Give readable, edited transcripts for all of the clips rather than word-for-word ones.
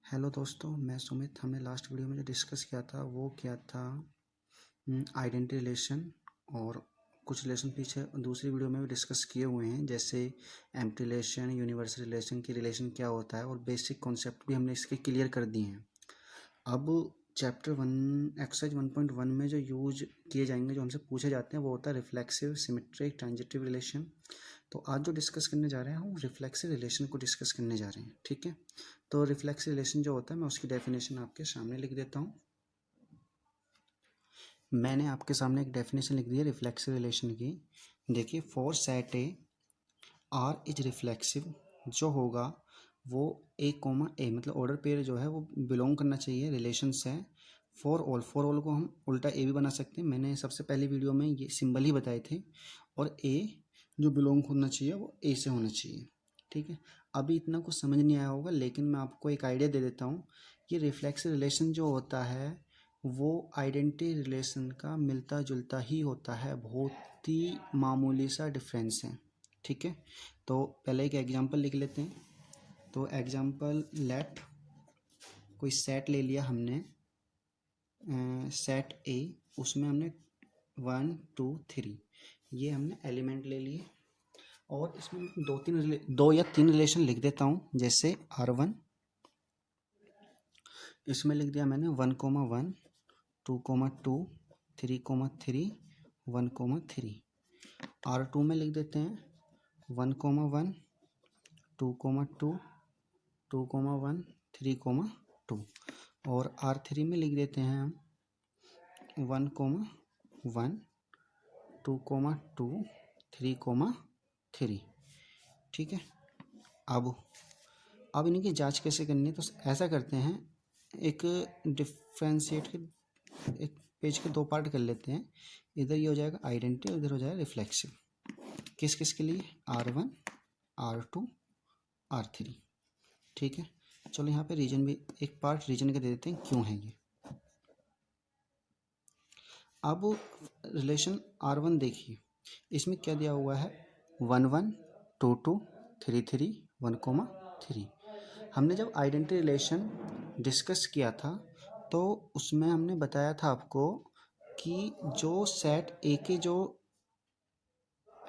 Hello दोस्तों, मैं सुमित। हमने लास्ट वीडियो में जो डिस्कस किया था वो क्या था, आइडेंटिटी रिलेशन। और कुछ रिलेशन पीछे दूसरी वीडियो में भी डिस्कस किए हुए हैं, जैसे एम्प्टी रिलेशन, यूनिवर्सल रिलेशन की रिलेशन क्या होता है, और बेसिक कॉन्सेप्ट भी हमने इसके क्लियर कर दिए हैं। अब चैप्टर 1 एक्सरसाइज 1.1 में जो यूज किए जाएंगे, जो हमसे पूछे जाते हैं, वो होता है रिफ्लेक्सिव, सिमेट्रिक, ट्रांजिटिव रिलेशन। तो आज जो डिस्कस करने जा रहे हैं हम रिफ्लेक्सिव रिलेशन को डिस्कस करने जा रहे हैं। ठीक है, तो रिफ्लेक्सिव रिलेशन जो होता है, मैं उसकी डेफिनेशन आपके सामने लिख देता हूँ। मैंने आपके सामने एक डेफिनेशन लिख दी है रिफ्लेक्सिव रिलेशन की। देखिए, for set A R is reflexive, जो होगा वो ए कोमा ए, मतलब ऑर्डर पेयर जो है वो बिलोंग करना चाहिए रिलेशन से। फॉर ऑल को हम उल्टा ए भी बना सकते हैं, मैंने सबसे पहली वीडियो में ये सिंबल ही बताए थे। और ए जो बिलोंग होना चाहिए वो ए से होना चाहिए। ठीक है, अभी इतना कुछ समझ नहीं आया होगा, लेकिन मैं आपको एक आइडिया दे देता हूँ। ये रिफ्लेक्सिव रिलेशन जो होता है वो आइडेंटिटी रिलेशन का मिलता जुलता ही होता है, बहुत ही मामूली सा डिफरेंस है। ठीक है, तो पहले एक एग्जांपल लिख लेते हैं। तो एग्जांपल लेट, कोई सेट ले लिया हमने, सेट ए, उसमें हमने 1 2 3 ये हमने एलिमेंट ले लिए। और इसमें दो या तीन रिलेशन लिख देता हूँ, जैसे R1, इसमें लिख दिया मैंने 1,1, 2,2, 3,3, 1,3। R2 में लिख देते हैं 1,1, 2,2, 2,1, 3,2। और R3 में लिख देते हैं हम 1,1, 2,2, 3,3। ठीक है, अब इनकी जांच कैसे करनी है, तो ऐसा करते हैं, एक डिफ्रेंशिएट के एक पेज के दो पार्ट कर लेते हैं। इधर ये हो जाएगा आइडेंटिटी, इधर हो जाएगा रिफ्लेक्सिव। किस किस के लिए, R1, R2, R3। ठीक है, चलो यहाँ पे रीजन भी एक पार्ट रीजन का दे देते हैं, क्यों है ये। अब रिलेशन R1 देखिए, इसमें क्या दिया हुआ है, 1 1, 2 2, 3 3, 1,3। हमने जब आइडेंटिटी रिलेशन डिस्कस किया था तो उसमें हमने बताया था आपको कि जो सेट ए के जो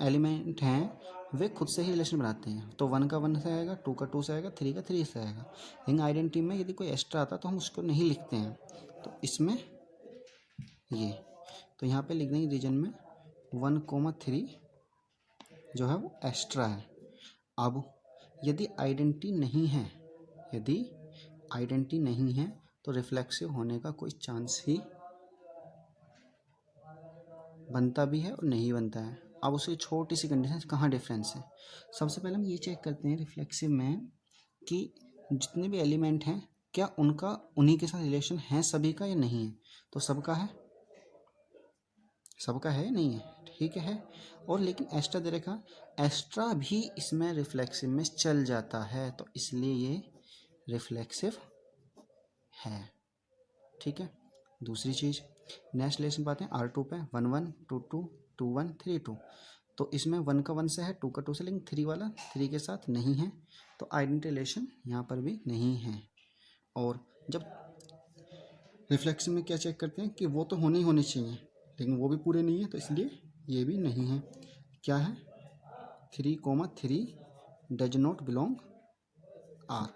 एलिमेंट हैं वे खुद से ही रिलेशन बनाते हैं। तो 1 का 1 से आएगा, 2 का 2 से आएगा, 3 का 3 से आएगा। लेकिन आइडेंटिटी में यदि कोई एक्स्ट्रा आता तो हम उसको नहीं लिखते हैं। तो इसमें ये, तो यहाँ पे लिख देंगे रीजन में 1,3 जो है वो एक्स्ट्रा है। अब यदि आइडेंटिटी नहीं है तो रिफ्लेक्सिव होने का कोई चांस ही बनता भी है और नहीं बनता है। अब उसे छोटी सी कंडीशन, कहाँ डिफरेंस है, सबसे पहले हम ये चेक करते हैं रिफ्लेक्सिव में कि जितने भी एलिमेंट हैं क्या उनका उन्हीं के साथ रिलेशन है सभी का या नहीं है। तो सबका है या नहीं है, ठीक है। और लेकिन एक्स्ट्रा दे रखा, एक्स्ट्रा भी इसमें रिफ्लेक्सिव में चल जाता है, तो इसलिए ये रिफ्लेक्सिव है। ठीक है, दूसरी चीज़, नेक्स्ट रिलेशन पाते हैं R2 पे, 1 1, 2 2, 2 1, 3 2। तो इसमें 1 का 1 से है, 2 का 2 से, लेकिन 3 वाला 3 के साथ नहीं है, तो आइडेंटिटी रिलेशन यहाँ पर भी नहीं है। और जब रिफ्लेक्सिव में क्या चेक करते हैं कि वो तो होने ही होने चाहिए, लेकिन वो भी पूरे नहीं है, तो इसलिए ये भी नहीं है। क्या है, 3,3 डज नॉट बिलोंग R,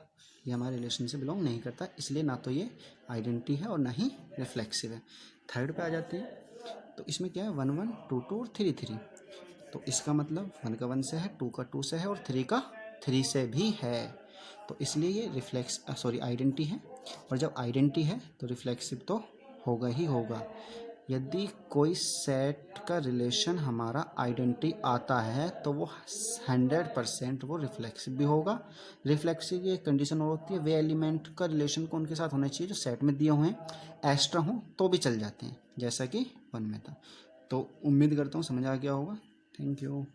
ये हमारे रिलेशन से बिलोंग नहीं करता, इसलिए ना तो ये आइडेंटिटी है और ना ही रिफ्लेक्सिव है। थर्ड पे आ जाते हैं, तो इसमें क्या है, 1 1, 2 2 और 3 3। तो इसका मतलब 1 का 1 से है, 2 का 2 से है और 3 का 3 से भी है, तो इसलिए ये आइडेंटिटी है। और जब आइडेंटिटी है तो रिफ्लेक्सिव तो होगा ही होगा। यदि कोई सेट का रिलेशन हमारा आइडेंटिटी आता है तो वो 100% वो रिफ्लेक्सिव भी होगा। रिफ्लेक्सिव की एक कंडीशन और होती है, वे एलिमेंट का रिलेशन को उनके साथ होना चाहिए जो सेट में दिए हुए हैं, एक्स्ट्रा हों तो भी चल जाते हैं, जैसा कि 1 में था। तो उम्मीद करता हूँ समझ आ गया होगा। Thank you.